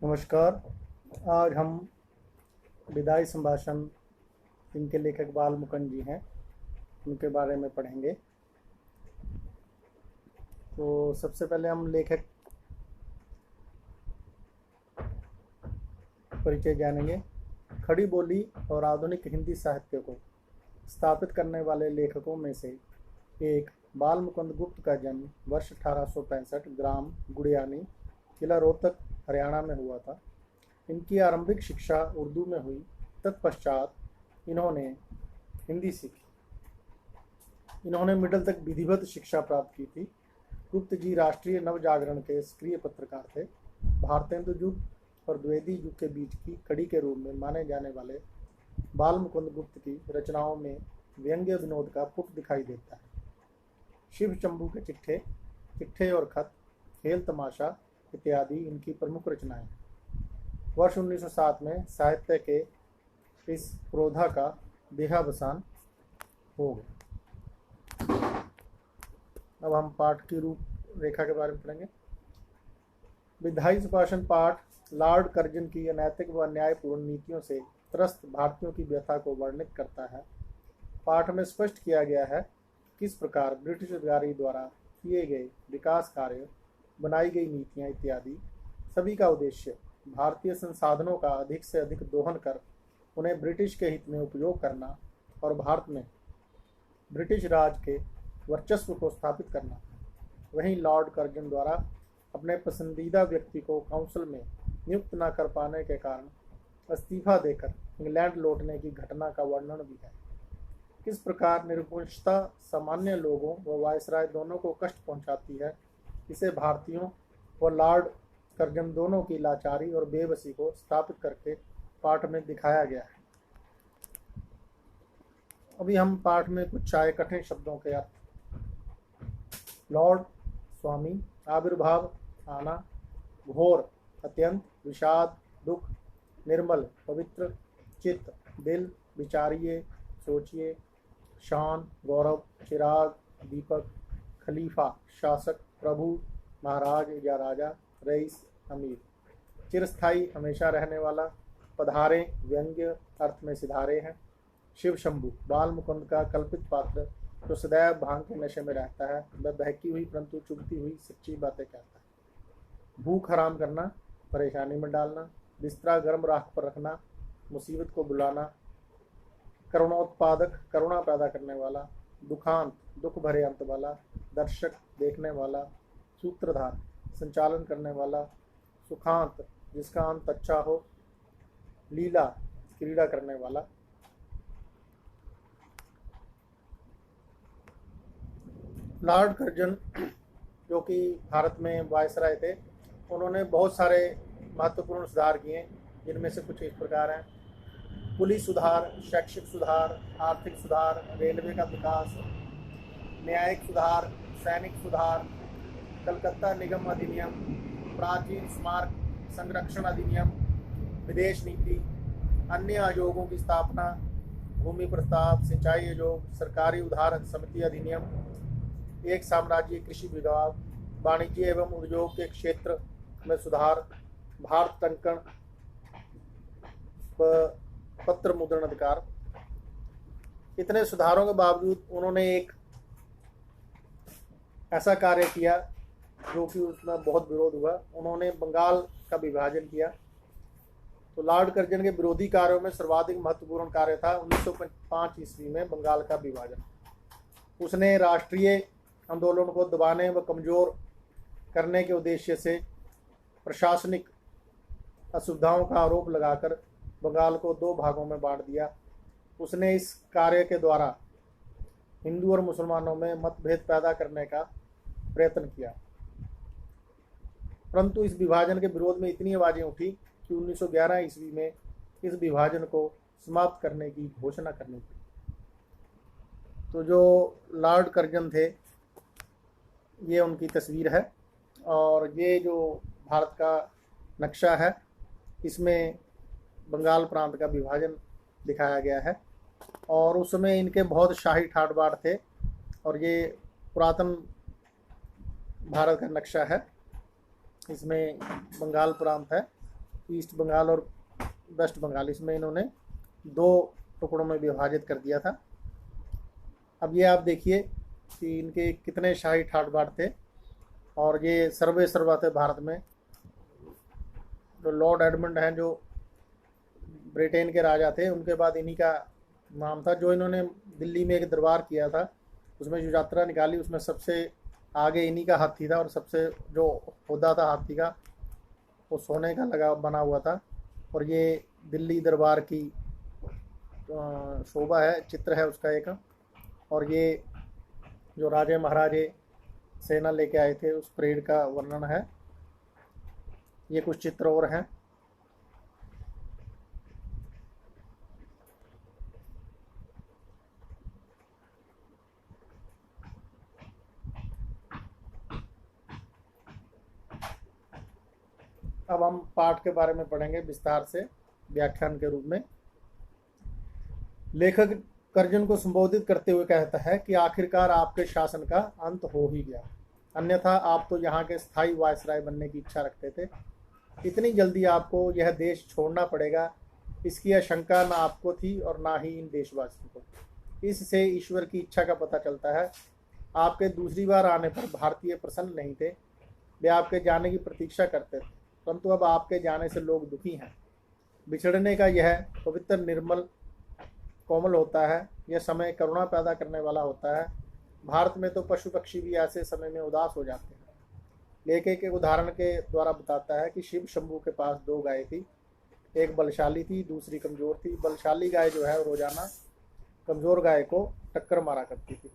नमस्कार। आज हम विदाई संभाषण जिनके लेखक बाल मुकुंद जी हैं उनके बारे में पढ़ेंगे। तो सबसे पहले हम लेखक परिचय जानेंगे। खड़ी बोली और आधुनिक हिंदी साहित्य को स्थापित करने वाले लेखकों में से एक बाल मुकुंद गुप्त का जन्म वर्ष 1865 ग्राम गुड़ियानी, जिला रोहतक, हरियाणा में हुआ था। इनकी आरंभिक शिक्षा उर्दू में हुई। तत्पश्चात इन्होंने हिंदी सीखी। इन्होंने मिडिल तक विधिवत शिक्षा प्राप्त की थी। गुप्त जी राष्ट्रीय नवजागरण के सक्रिय पत्रकार थे। भारतेंदु युग और द्विवेदी युग के बीच की कड़ी के रूप में माने जाने वाले बाल मुकुंद गुप्त की रचनाओं में व्यंग्य विनोद का पुट दिखाई देता है। शिव शंभू के चिट्ठे, चिट्ठे और खत, खेल तमाशा इत्यादि इनकी प्रमुख रचनाएं हैं। वर्ष 1907 में साहित्य के इस प्रोधा का देहावसान हो गया। अब हम पाठ की रूपरेखा के बारे में पढ़ेंगे। विधायी संभाषण पाठ लॉर्ड कर्जन की अनैतिक व अन्यायपूर्ण नीतियों से त्रस्त भारतीयों की व्यथा को वर्णित करता है। पाठ में स्पष्ट किया गया है किस प्रकार ब्रिटिश अधिकारी द्वारा किए गए विकास कार्य, बनाई गई नीतियां इत्यादि सभी का उद्देश्य भारतीय संसाधनों का अधिक से अधिक दोहन कर उन्हें ब्रिटिश के हित में उपयोग करना और भारत में ब्रिटिश राज के वर्चस्व को स्थापित करना। वहीं लॉर्ड कर्जन द्वारा अपने पसंदीदा व्यक्ति को काउंसिल में नियुक्त न कर पाने के कारण इस्तीफा देकर इंग्लैंड लौटने की घटना का वर्णन भी है। किस प्रकार निरंकुशता सामान्य लोगों व वायसराय दोनों को कष्ट पहुंचाती है, इसे भारतीयों व लॉर्ड कर्जन दोनों की लाचारी और बेबसी को स्थापित करके पाठ में दिखाया गया है। अभी हम पाठ में कुछ चाहे कठिन शब्दों के अर्थ। लॉर्ड स्वामी, आविर्भाव, आना, घोर, अत्यंत, विषाद, दुख, निर्मल, पवित्र, चित्त, दिल, विचारिए, सोचिए, शान, गौरव, चिराग, दीपक, खलीफा, शासक, प्रभु, महाराज या राजा, रईस, अमीर, चिरस्थाई, हमेशा रहने वाला, पधारे, व्यंग्य अर्थ में सिधारे हैं। शिव शंभू, बाल मुकुंद का कल्पित पात्र जो सदैव भांग के नशे में रहता है। वह बहकी हुई परंतु चुभती हुई सच्ची बातें कहता है। भूख हराम करना, परेशानी में डालना, बिस्तरा गर्म राख पर रखना, मुसीबत को बुलाना, करुणोत्पादक, करुणा पैदा करने वाला, दुखांत, दुख भरे अंत वाला, दर्शक, देखने वाला, सूत्रधार, संचालन करने वाला, सुखांत, जिसका अंत अच्छा हो, लीला, क्रीड़ा करने वाला। लॉर्ड कर्जन जो कि भारत में वायसराय थे, उन्होंने बहुत सारे महत्वपूर्ण सुधार किए, जिनमें से कुछ इस प्रकार हैं। पुलिस सुधार, शैक्षिक सुधार, आर्थिक सुधार, रेलवे का विकास, न्यायिक सुधार, सैनिक सुधार, कलकत्ता निगम अधिनियम, प्राचीन स्मारक संरक्षण अधिनियम, विदेश नीति, अन्य आयोगों की स्थापना, भूमि प्रस्ताव, सिंचाई आयोग, सरकारी उधार समिति अधिनियम, एक साम्राज्य कृषि विभाग, वाणिज्य एवं उद्योग के क्षेत्र में सुधार, भारत टंकण पत्र मुद्रण अधिकार। इतने सुधारों के बावजूद उन्होंने एक ऐसा कार्य किया जो कि उसमें बहुत विरोध हुआ। उन्होंने बंगाल का विभाजन किया। तो लॉर्ड कर्जन के विरोधी कार्यों में सर्वाधिक महत्वपूर्ण कार्य था 1905 ईस्वी में बंगाल का विभाजन। उसने राष्ट्रीय आंदोलन को दबाने व कमजोर करने के उद्देश्य से प्रशासनिक असुविधाओं का आरोप लगाकर बंगाल को दो भागों में बांट दिया। उसने इस कार्य के द्वारा हिंदू और मुसलमानों में मतभेद पैदा करने का प्रयत्न किया, परंतु इस विभाजन के विरोध में इतनी आवाजें उठी कि 1911 ईस्वी में इस विभाजन को समाप्त करने की घोषणा करनी पड़ी। तो जो लॉर्ड कर्जन थे, ये उनकी तस्वीर है और ये जो भारत का नक्शा है, इसमें बंगाल प्रांत का विभाजन दिखाया गया है और उस समय इनके बहुत शाही ठाट बाट थे और ये पुरातन भारत का नक्शा है। इसमें बंगाल प्रांत है ईस्ट बंगाल और वेस्ट बंगाल, इसमें इन्होंने 2 टुकड़ों में विभाजित कर दिया था। अब ये आप देखिए कि इनके कितने शाही ठाट बाट थे, और ये सर्वे सर्वा थे भारत में। जो लॉर्ड एडमंड हैं, जो ब्रिटेन के राजा थे, उनके बाद इन्हीं का नाम था। जो इन्होंने दिल्ली में एक दरबार किया था, उसमें जो यात्रा निकाली, उसमें सबसे आगे इन्हीं का हाथी था, और सबसे जो होदा था हाथी का, वो सोने का लगा बना हुआ था। और ये दिल्ली दरबार की शोभा है, चित्र है उसका एक। और ये जो राजे महाराजे सेना लेके आए थे, उस परेड का वर्णन है। ये कुछ चित्र और हैं। अब हम पाठ के बारे में पढ़ेंगे विस्तार से व्याख्यान के रूप में। लेखक कर्जन को संबोधित करते हुए कहता है कि आखिरकार आपके शासन का अंत हो ही गया, अन्यथा आप तो यहाँ के स्थायी वायसराय बनने की इच्छा रखते थे। इतनी जल्दी आपको यह देश छोड़ना पड़ेगा, इसकी आशंका ना आपको थी और ना ही इन देशवासियों को। इससे ईश्वर की इच्छा का पता चलता है। आपके दूसरी बार आने पर भारतीय प्रसन्न नहीं थे, वे आपके जाने की प्रतीक्षा करते थे, परंतु अब आपके जाने से लोग दुखी हैं। बिछड़ने का यह पवित्र निर्मल कोमल होता है, यह समय करुणा पैदा करने वाला होता है। भारत में तो पशु पक्षी भी ऐसे समय में उदास हो जाते हैं। लेखक के उदाहरण के द्वारा बताता है कि शिव शंभू के पास 2 गायें थी, एक बलशाली थी, दूसरी कमजोर थी। बलशाली गाय जो है रोजाना कमजोर गाय को टक्कर मारा करती थी।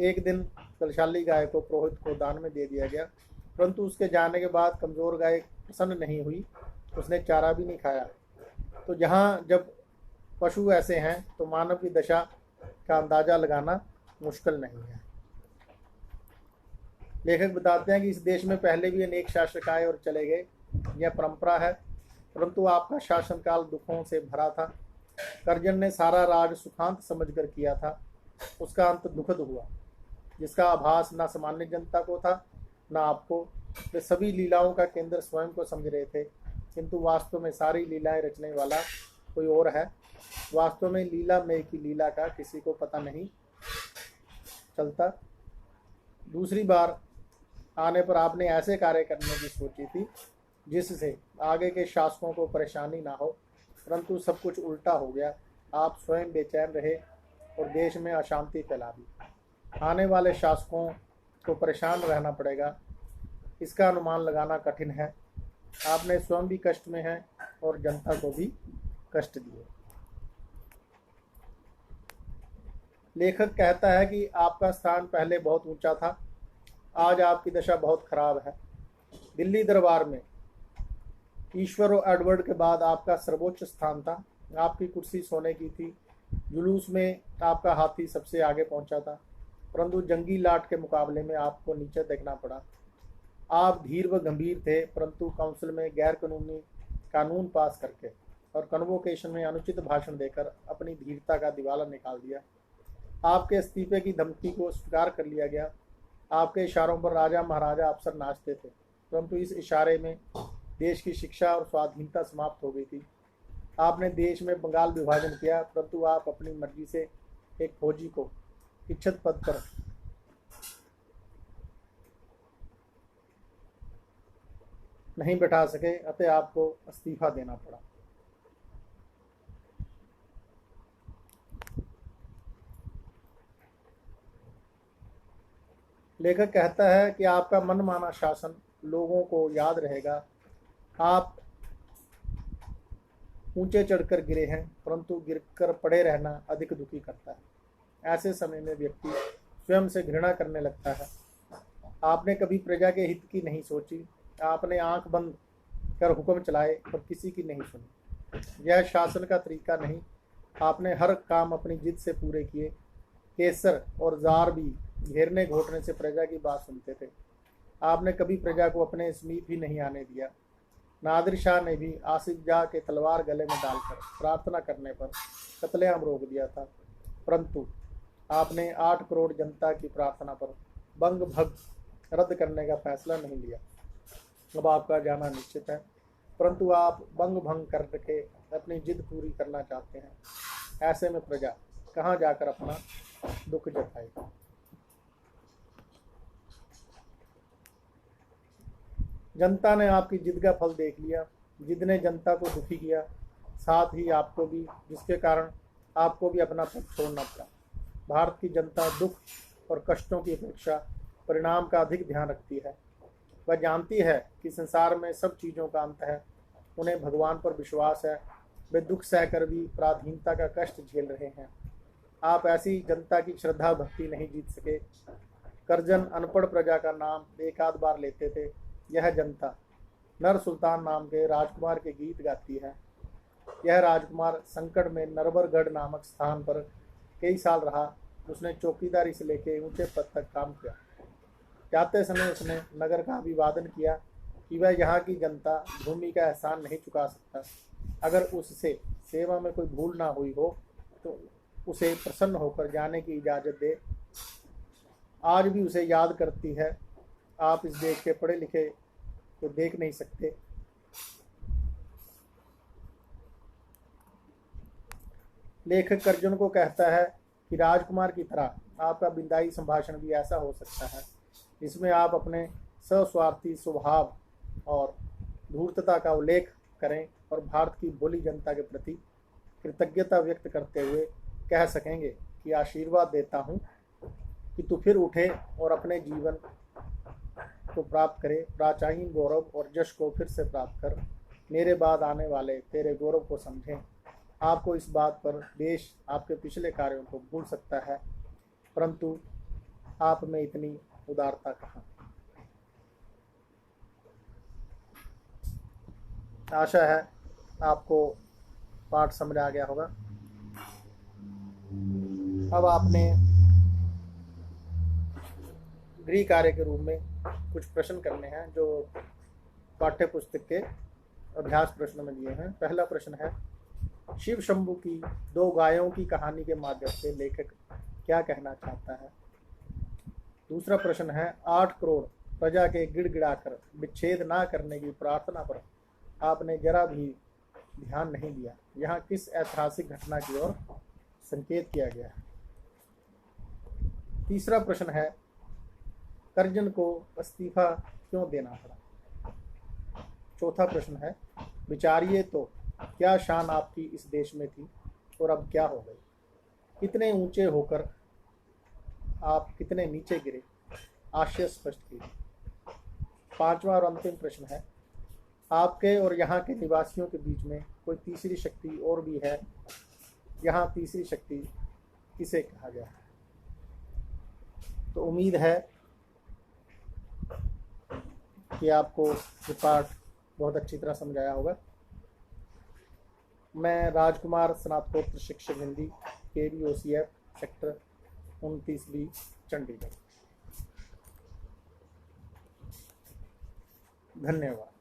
एक दिन बलशाली गाय को पुरोहित को दान में दे दिया गया, परंतु उसके जाने के बाद कमजोर गाय प्रसन्न नहीं हुई, उसने चारा भी नहीं खाया। तो जहाँ जब पशु ऐसे हैं, तो मानव की दशा का अंदाजा लगाना मुश्किल नहीं है। लेखक बताते हैं कि इस देश में पहले भी अनेक शासक आए और चले गए, यह परंपरा है, परंतु आपका शासनकाल दुखों से भरा था। कर्जन ने सारा राज सुखांत समझकर किया था, उसका अंत दुखद हुआ, जिसका आभास न सामान्य जनता को था न आपको। वे सभी लीलाओं का केंद्र स्वयं को समझ रहे थे, किंतु वास्तव में सारी लीलाएं रचने वाला कोई और है। वास्तव में लीला में की लीला का किसी को पता नहीं चलता। दूसरी बार आने पर आपने ऐसे कार्य करने की सोची थी जिससे आगे के शासकों को परेशानी ना हो, परंतु सब कुछ उल्टा हो गया। आप स्वयं बेचैन रहे और देश में अशांति फैला दी। आने वाले शासकों को परेशान रहना पड़ेगा, इसका अनुमान लगाना कठिन है। आपने स्वयं भी कष्ट में हैं और जनता को भी कष्ट दिए। लेखक कहता है कि आपका स्थान पहले बहुत ऊंचा था, आज आपकी दशा बहुत खराब है। दिल्ली दरबार में ईश्वर और एडवर्ड के बाद आपका सर्वोच्च स्थान था। आपकी कुर्सी सोने की थी, जुलूस में आपका हाथी सबसे आगे पहुंचा था, परंतु जंगी लाट के मुकाबले में आपको नीचे देखना पड़ा। आप धीर व गंभीर थे, परंतु काउंसिल में गैर कानूनी कानून पास करके और कन्वोकेशन में अनुचित भाषण देकर अपनी धीरता का दिवाला निकाल दिया। आपके इस्तीफे की धमकी को स्वीकार कर लिया गया। आपके इशारों पर राजा महाराजा अफसर नाचते थे, परंतु इस इशारे में देश की शिक्षा और स्वाधीनता समाप्त हो गई थी। आपने देश में बंगाल विभाजन किया, परंतु आप अपनी मर्जी से एक फौजी को इच्छित पद पर नहीं बैठा सके, अतः आपको इस्तीफा देना पड़ा। लेखक कहता है कि आपका मनमाना शासन लोगों को याद रहेगा। आप ऊंचे चढ़कर गिरे हैं, परंतु गिरकर पड़े रहना अधिक दुखी करता है। ऐसे समय में व्यक्ति स्वयं से घृणा करने लगता है। आपने कभी प्रजा के हित की नहीं सोची, आपने आंख बंद कर हुक्म चलाए और किसी की नहीं सुनी। यह शासन का तरीका नहीं। आपने हर काम अपनी जिद से पूरे किए। केसर और जार भी घेरने घोटने से प्रजा की बात सुनते थे। आपने कभी प्रजा को अपने समीप ही नहीं आने दिया। नादिर शाह ने भी आसिफ जाह के तलवार गले में डालकर प्रार्थना करने पर कत्लेआम रोक दिया था, परंतु आपने 8 करोड़ जनता की प्रार्थना पर बंग भग रद्द करने का फैसला नहीं लिया। अब आपका जाना निश्चित है। परंतु आप बंग भंग करके अपनी जिद पूरी करना चाहते हैं। ऐसे में प्रजा कहाँ जाकर अपना दुख जताएगी। जनता ने आपकी जिद का फल देख लिया। जिद ने जनता को दुखी किया, साथ ही आपको भी, जिसके कारण आपको भी अपना पद छोड़ना पड़ा। भारत की जनता दुख और कष्टों की अपेक्षा परिणाम का अधिक ध्यान रखती है। वह जानती है कि संसार में सब चीज़ों का अंत है। उन्हें भगवान पर विश्वास है। वे दुख सहकर भी पराधीनता का कष्ट झेल रहे हैं। आप ऐसी जनता की श्रद्धा भक्ति नहीं जीत सके। करजन अनपढ़ प्रजा का नाम एक आध बार लेते थे। यह जनता नर सुल्तान नाम के राजकुमार के गीत गाती है। यह राजकुमार संकट में नरबरगढ़ नामक स्थान पर कई साल रहा। उसने चौकीदारी से लेकर ऊंचे पद तक काम किया। जाते समय उसने नगर का अभिवादन किया कि वह यहाँ की जनता भूमि का एहसान नहीं चुका सकता। अगर उससे सेवा में कोई भूल ना हुई हो तो उसे प्रसन्न होकर जाने की इजाज़त दे। आज भी उसे याद करती है। आप इस देश के पढ़े लिखे को देख नहीं सकते। लेखक कर्जन को कहता है कि राजकुमार की तरह आपका बिंदाई संभाषण भी ऐसा हो सकता है। इसमें आप अपने स्वस्वार्थी स्वभाव और धूर्तता का उल्लेख करें और भारत की भोली जनता के प्रति कृतज्ञता व्यक्त करते हुए कह सकेंगे कि आशीर्वाद देता हूँ कि तू फिर उठे और अपने जीवन को प्राप्त करे, प्राचीन गौरव और यश को फिर से प्राप्त कर। मेरे बाद आने वाले तेरे गौरव को समझें। आपको इस बात पर देश आपके पिछले कार्यों को भूल सकता है, परंतु आप में इतनी उदारता कहाँ। आशा है आपको पाठ समझ आ गया होगा। अब आपने गृह कार्य के रूप में कुछ प्रश्न करने हैं जो पाठ्य पुस्तक के अभ्यास प्रश्न में दिए हैं। पहला प्रश्न है, शिव शंभू की दो गायों की कहानी के माध्यम से लेखक क्या कहना चाहता है। दूसरा प्रश्न है, 8 करोड़ प्रजा के गिड़गिड़ाकर विच्छेद ना करने की प्रार्थना पर आपने जरा भी ध्यान नहीं दिया। यहाँ किस ऐतिहासिक घटना की ओर संकेत किया गया है। तीसरा प्रश्न है, करजन को इस्तीफा क्यों देना पड़ा। चौथा प्रश्न है, विचारिए तो क्या शान आपकी इस देश में थी और अब क्या हो गई। कितने ऊंचे होकर आप कितने नीचे गिरे, आशय स्पष्ट कीजिए। पांचवा और अंतिम प्रश्न है, आपके और यहाँ के निवासियों के बीच में कोई तीसरी शक्ति और भी है। यहाँ तीसरी शक्ति किसे कहा गया है। तो उम्मीद है कि आपको ये पाठ बहुत अच्छी तरह समझाया होगा। मैं राजकुमार स्नातकोत्तर शिक्षक Hindi, KVOCF sector 29B, Chandigarh. धन्यवाद।